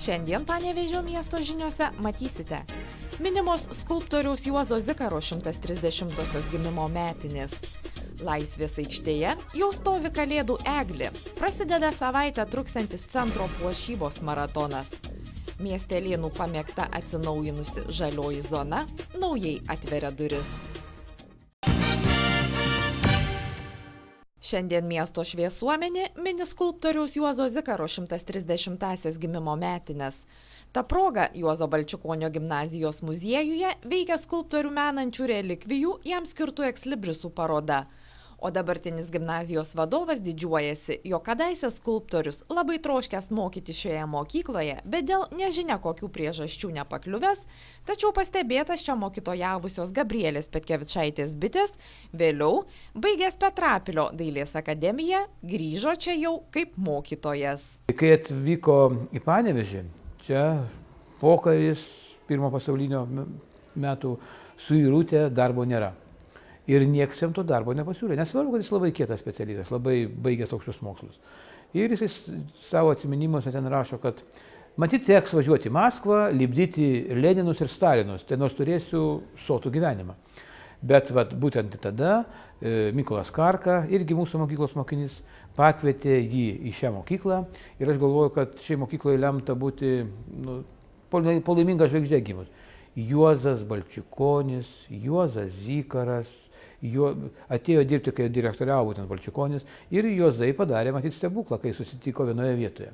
Šiandien Panevėžio miesto žiniose matysite. Minimos skulptoriaus Juozo Zikaro 130-osios gimimo metinės. Laisvės aikštėje jau stovi Kalėdų eglė. Prasideda savaitę truksiantis centro puošybos maratonas. Miestelėnų pamėgta atsinaujinusi žalioji zona naujai atveria duris. Šiandien miesto šviesuomenė mini skulptoriaus Juozo Zikaro 130-asias gimimo metinės. Ta proga Juozo Balčikonio gimnazijos muziejuje veikia skulptorių menančių relikvijų jam skirtų ekslibrisų paroda. O dabartinis gimnazijos vadovas didžiuojasi, jog kadaise skulptorius labai troškęs mokyti šioje mokykloje, bet dėl nežinia kokių priežasčių nepakliuvęs, tačiau pastebėtas čia mokytojavusios Gabrielės Petkevičaitės bitės, vėliau, baigęs Petrapilio dailės akademiją, grįžo čia jau kaip mokytojas. Kai atvyko į Panevėžį, čia pokaris pirmo pasaulinio metų suirutė darbo nėra. Ir nieks jam to darbo nepasiūlė. Nesvarbu, kad jis labai kietas specialistas, labai baigęs aukštus mokslus. Ir jis savo atsiminimuose ten rašo, kad matyt teks važiuoti į Maskvą, lipdyti Leninus ir Stalinus, tai nors turėsiu sotų gyvenimą. Bet būtent tada Mykolas Karka, irgi mūsų mokyklos mokinys, pakvietė jį į šią mokyklą. Ir aš galvoju, kad šiai mokykloje lemta būti po laimingą žvaigždę gimus. Juozas Balčikonis, Juozas Zikaras, atėjo dirbti, kai direktoriavo būtent Balčikonis, ir Juozai padarė matyti stebuklą, kai susitiko vienoje vietoje.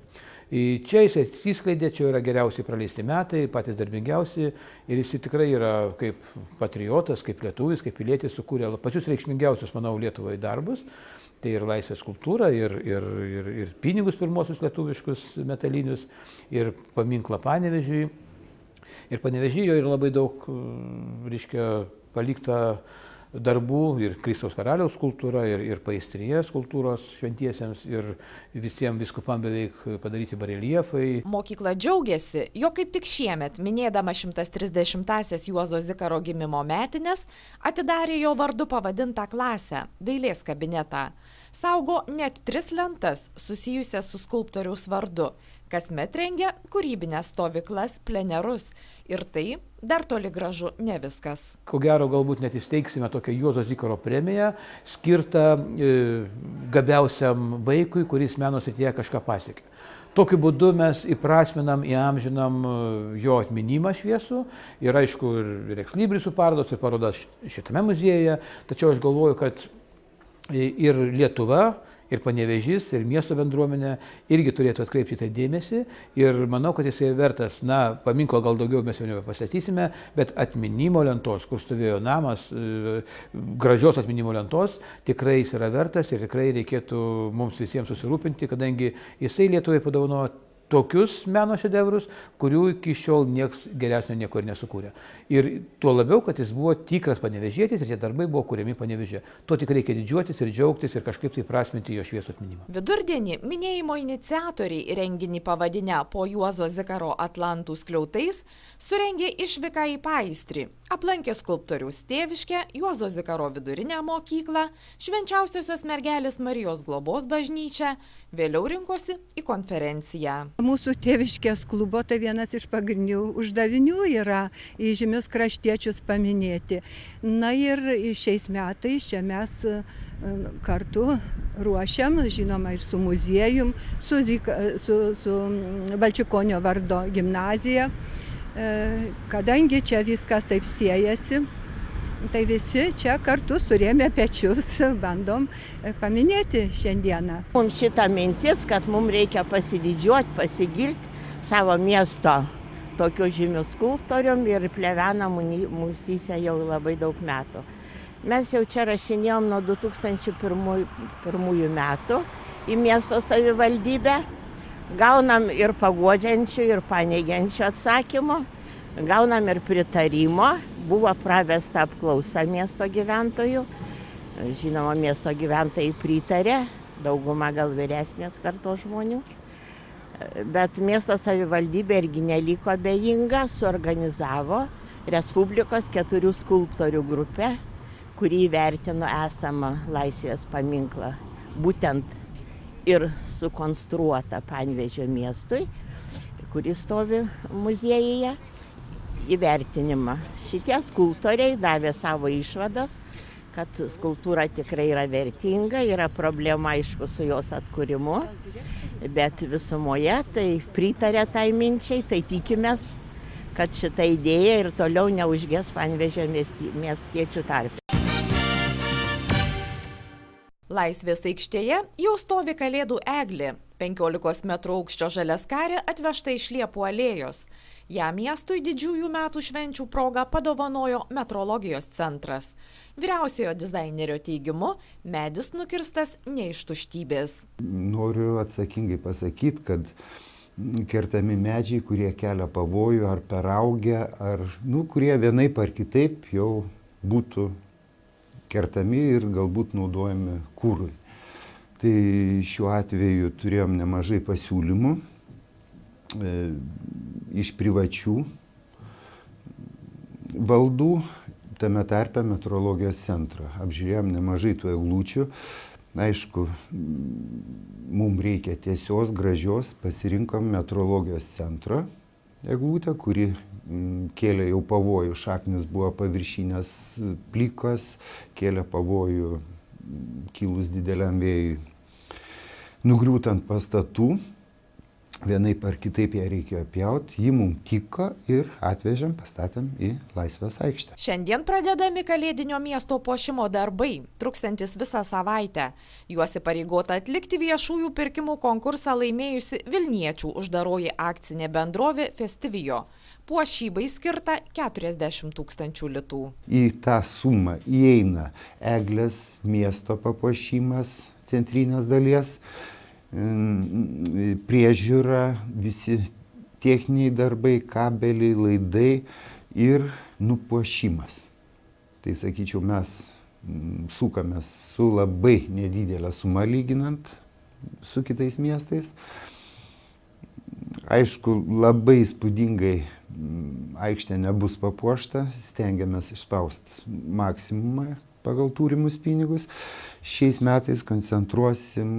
Čia jis atsiskleidė, čia yra geriausiai praleisti metai, patys darbingiausi, ir jis tikrai yra kaip patriotas, kaip lietuvis, kaip pilietis, sukūrė pačius reikšmingiausius, manau, Lietuvoje darbus. Tai ir laisvės skulptūra, ir pinigus pirmosius lietuviškus metalinius, ir paminklą Panevėžiui. Ir Panevėžyje yra labai daug, palikta darbų, ir Kristaus karaliaus skulptūra, ir paistryje skulptūros šventiesiems, ir visiems viskupam beveik padaryti bareljefai. Mokykla džiaugiasi, jog kaip tik šiemet, minėdama 130-asias Juozo Zikaro gimimo metinės, atidarė jo vardu pavadintą klasę – dailės kabinetą. Saugo net 3 lentas susijusias su skulptoriaus vardu. Kasmet rengia kūrybinės stovyklas, plenerus. Ir tai dar toli gražu ne viskas. Ko gero, galbūt net įsteigsime tokią Juozo Zikaro premiją, skirtą gabiausiam vaikui, kuris meno srityje kažką pasiekė. Tokiu būdu mes įprasminam, įamžinam jo atminimą šviesų. Ir aišku, ir ekslibrisų parodos, ir parodas šitame muziejuje. Tačiau aš galvoju, kad ir Lietuva, ir Panevėžys, ir miesto bendruomenė irgi turėtų atkreipti tą dėmesį. Ir manau, kad jisai vertas, paminklo gal daugiau mes jau nebepastatysime, bet atminimo lentos, kur stovėjo namas, gražios atminimo lentos, tikrai jis yra vertas ir tikrai reikėtų mums visiems susirūpinti, kadangi jisai Lietuvai padovanojo tokius meno šedevrus, kurių iki šiol nieks geresnio nieko ir nesukūrė. Ir tuo labiau, kad jis buvo tikras panevėžietis ir tie darbai buvo kuriami Panevėžyje. Tuo tik reikia didžiuotis ir džiaugtis ir kažkaip tai prasminti jo šviesų atminimą. Vidurdienį minėjimo iniciatoriai renginį pavadinę po Juozo Zikaro Atlantų skliautais surengė išvyką į Paistrį. Aplankė skulptoriaus tėviškę, Juozo Zikaro vidurinę mokyklą, Švenčiausiosios mergelės Marijos globos bažnyčią, vėliau rinkosi į konferenciją. Mūsų tėviškės klubo tai vienas iš pagrindinių uždavinių yra įžymius kraštiečius paminėti. Na ir šiais metais čia mes kartu ruošiam, žinoma, ir su muziejum, su Balčikonio vardo gimnazija. Kadangi čia viskas taip siejasi, tai visi čia kartu surėmė pečius, bandom paminėti šiandieną. Mums šita mintis, kad mums reikia pasididžiuoti, pasigirti savo miesto tokiu žymiu skulptorium ir plevena mūsyse jau labai daug metų. Mes jau čia rašinėjom nuo 2001 metų į miesto savivaldybę. Gaunam ir paguodžiančių, ir paneigiančių atsakymų, gaunam ir pritarimo. Buvo pravesta apklausa miesto gyventojų. Žinoma, miesto gyventojai pritarė, dauguma gal vyresnės kartos žmonių. Bet miesto savivaldybė irgi neliko abejinga, suorganizavo Respublikos 4 skulptorių grupę, kuri įvertino esamą Laisvės paminklą, būtent ir sukonstruota Panevėžio miestui, kuris stovi muziejuje, įvertinimą. Šitie skulptoriai davė savo išvadas, kad skulptūra tikrai yra vertinga, yra problema aišku su jos atkūrimu, bet visumoje tai pritarė tai minčiai, tai tikimės, kad šita idėja ir toliau neužges Panevėžio miestiečių tarpe. Laisvės aikštėje jau stovi Kalėdų eglė, 15 metrų aukščio žaliaskarė atvežta iš Liepų alėjos. Ja miestui didžiųjų metų švenčių proga padovanojo metrologijos centras. Vyriausiojo dizainerio teigimu, medis nukirstas ne iš tuštybės. Noriu atsakingai pasakyti, kad kertami medžiai, kurie kelia pavojų ar peraugę, ar kurie vienaip ar kitaip jau būtų kertami ir galbūt naudojami kūrui. Tai šiuo atveju turėjom nemažai pasiūlymų iš privačių valdų, tame tarpe metrologijos centro. Apžiūrėjom nemažai tų eglučių. Aišku, mums reikia tiesios, gražios, pasirinkom metrologijos centro eglutę, kuri kėlė jau pavojų, šaknis buvo paviršinės plikos, kėlė pavojų kilus dideliam vėjui. Nugriūtant pastatų, vienaip ar kitaip ją reikėjo pjauti, ji mums tiko ir atvežėm, pastatėm į Laisvės aikštę. Šiandien pradedami Kalėdinio miesto puošimo darbai, truksiantis visą savaitę. Juos įpareigota atlikti viešųjų pirkimų konkursą laimėjusi Vilniečių uždaroji akcinė bendrovė Festivijo. Puošybai skirta 40 000 litų. Į tą sumą įeina eglės miesto papuošimas centrinės dalies, priežiūra, visi techniniai darbai, kabeliai, laidai ir nupuošimas. Tai sakyčiau, mes sukamės su labai nedidelė suma lyginant su kitais miestais. Aišku, labai įspūdingai aikštė nebus papuošta, stengiamės išspausti maksimumą pagal turimus pinigus. Šiais metais koncentruosim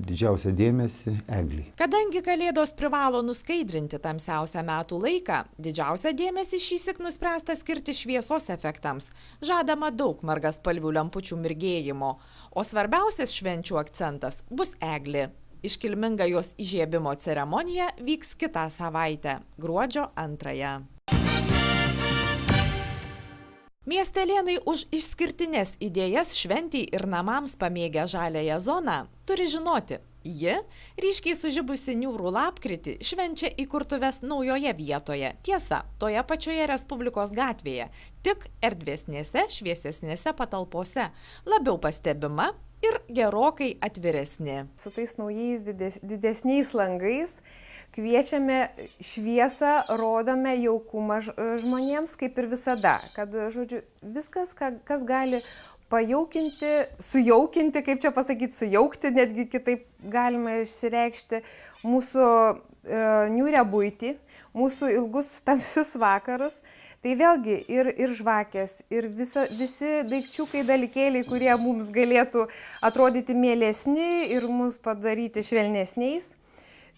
didžiausią dėmesį eglei. Kadangi Kalėdos privalo nuskaidrinti tamsiausią metų laiką, didžiausią dėmesį šįsyk nuspręsta skirti šviesos efektams. Žadama daug margaspalvių lempučių mirgėjimo, o svarbiausias švenčių akcentas bus eglė. Iškilminga jos įžiebimo ceremonija vyks kitą savaitę, gruodžio 2. Miestelėnai už išskirtines idėjas šventei ir namams pamėgę žaliąją zoną turi žinoti. Ji, ryškiai sužibusi niūrų lapkritį, švenčia įkurtuves naujoje vietoje. Tiesa, toje pačioje Respublikos gatvėje, tik erdvesnėse, šviesesnėse patalpose, labiau pastebima ir gerokai atviresnė. Su tais naujais didesniais langais kviečiame šviesą, rodome jaukumą žmonėms, kaip ir visada, kad, žodžiu, viskas, kas gali pajaukinti, sujaukinti, kaip čia pasakyti, sujaukti, netgi kitaip galima išsireikšti mūsų niūrią buitį, mūsų ilgus tamsius vakarus. Tai vėlgi ir žvakės, ir visi daikčiukai, dalykėliai, kurie mums galėtų atrodyti mielesni ir mus padaryti švelnesniais.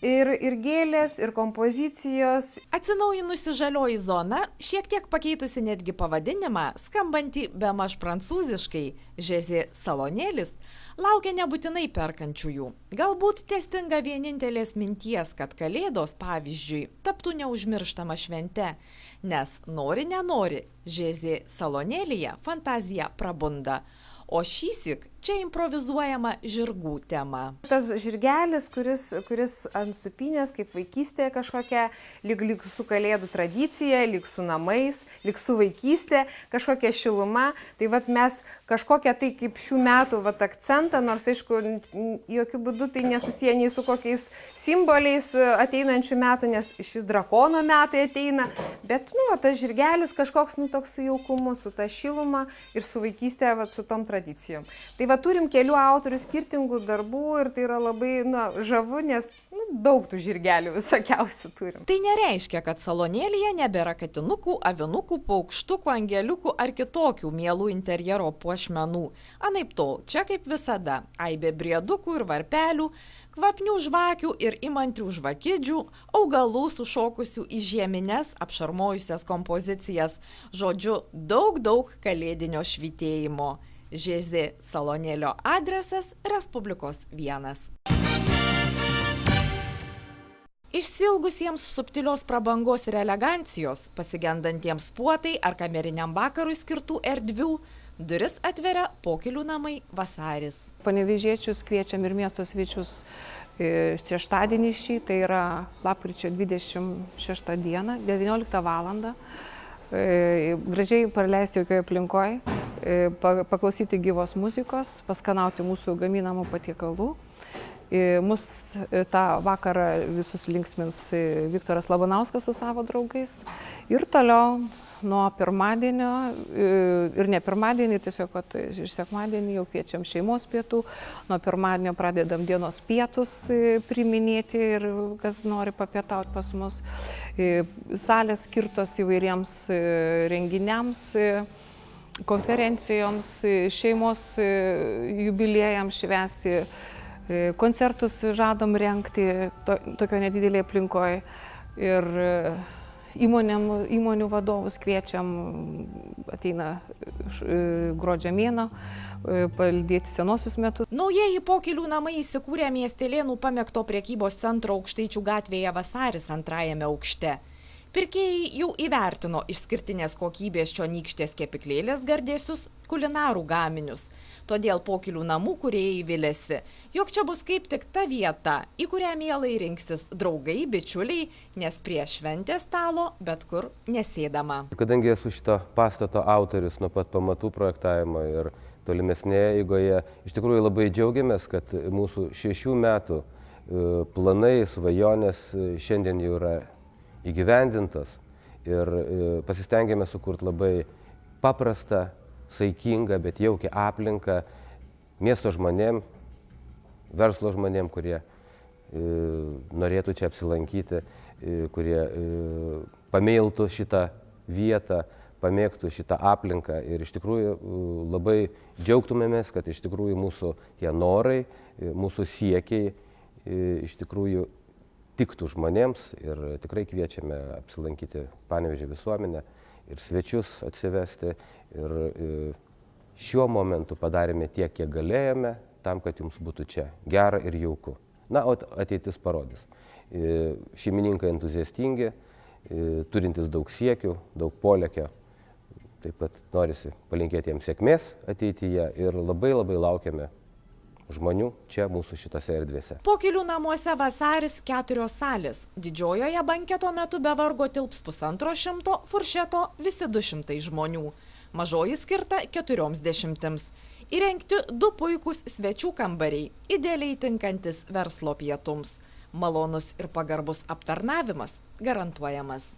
Ir gėlės, ir kompozicijos. Atsinaujinusi žalioji zona, šiek tiek pakeitusi netgi pavadinimą, skambantį bemaž prancūziškai Žezė salonėlis, laukia nebūtinai perkančiųjų. Galbūt testinga vienintelės minties, kad Kalėdos, pavyzdžiui, taptų neužmirštama švente, nes nori nenori, Žezė salonėlyje fantazija prabunda. O šįsyk čia improvizuojama žirgų tema. Tas žirgelis, kuris ant supinės, kaip vaikystė kažkokia, lyg su Kalėdų tradicija, lyg su namais, lyg su vaikystė, kažkokia šiluma. Tai vat mes kažkokią tai kaip šių metų akcentą, nors aišku, jokių būdų tai nesusiję nei su kokiais simboliais ateinančių metų, nes iš vis drakono metai ateina. Bet tas žirgelis kažkoks toks su jaukumu, su ta šiluma ir su vaikystė, su tom tradicijom. Tai turim kelių autorių skirtingų darbų ir tai yra labai žavu, nes daug tų žirgelių visokiausių turim. Tai nereiškia, kad salonėlyje nebėra katinukų, avinukų, paukštukų, angeliukų ar kitokių mielų interjero puošmenų. Anaiptol, čia kaip visada, aibė briedukų ir varpelių, kvapnių žvakių ir įmantrių žvakidžių, augalų sušokusių į žiemines, apšarmojusias kompozicijas, žodžiu, daug kalėdinio švytėjimo. ŽZ salonėlio adresas Respublikos 1. Išsiilgusiems subtilios prabangos ir elegancijos, pasigendantiems puotai ar kameriniam vakarui skirtų erdvių, duris atveria Pokylių namai Vasaris. Panevėžiečius kviečiam ir miesto svečius šeštadienį šį, tai yra lapkričio 26 dieną, 19 val. Gražiai praleisti jokioje aplinkoje, paklausyti gyvos muzikos, paskanauti mūsų gaminamų patiekalų. Mus tą vakarą visus linksmins Viktoras Labanauskas su savo draugais. Ir toliau nuo pirmadienio ir ne pirmadienį, tiesiog iš sekmadienį jau kviečiam šeimos pietų. Nuo pirmadienio pradedam dienos pietus priminėti ir kas nori papietauti pas mus. Salės skirtos įvairiems renginiams, konferencijoms, šeimos jubiliejams švęsti. Koncertus žadam rengti tokio nedidelėje aplinkoje ir įmonių vadovus kviečiam, ateina gruodžio mėnuo, palydėti senosius metus. Naujieji Pokylių namai įsikūrė Miestelėnų pamėgto prekybos centro Aukštaičių gatvėje Vasaris 2 aukšte. Pirkėjai jau įvertino išskirtinės kokybės čionykštės kepiklėlės gardėsius kulinarų gaminius. Todėl Pokylių namų kūrėjai viliasi, jog čia bus kaip tik ta vieta, į kurią mielai rinksis draugai, bičiuliai, nes prie šventės stalo bet kur nesėdama. Kadangi esu šito pastato autorius nuo pat pamatų projektavimo ir tolimesnėje eigoje, iš tikrųjų labai džiaugiamės, kad mūsų 6 metų planai, svajonės šiandien jau yra įgyvendintas ir pasistengėme sukurti labai paprastą, saikingą, bet jaukią aplinką miesto žmonėm, verslo žmonėm, kurie norėtų čia apsilankyti, kurie pamėltų šitą vietą, pamėgtų šitą aplinką ir iš tikrųjų labai džiaugtumėmės, kad iš tikrųjų mūsų tie norai, mūsų siekiai iš tikrųjų tiktų žmonėms ir tikrai kviečiame apsilankyti Panevėžio visuomenę ir svečius atsivesti ir šiuo momentu padarėme tiek, kiek galėjome, tam, kad jums būtų čia gera ir jauku. Na, o ateitis parodys. Šeimininkai entuziastingi, turintys daug siekių, daug polėkio. Taip pat norisi palinkėti jiems sėkmės ateityje ir labai laukiame žmonių čia mūsų šitose erdvėse. Pokylių namuose Vasaris 4 salės. Didžiojoje banketo metu be vargo tilps 150, furšeto visi 200 žmonių. Mažoji skirta 40. Įrengti 2 puikūs svečių kambariai, idealiai tinkantis verslo pietums. Malonus ir pagarbus aptarnavimas garantuojamas.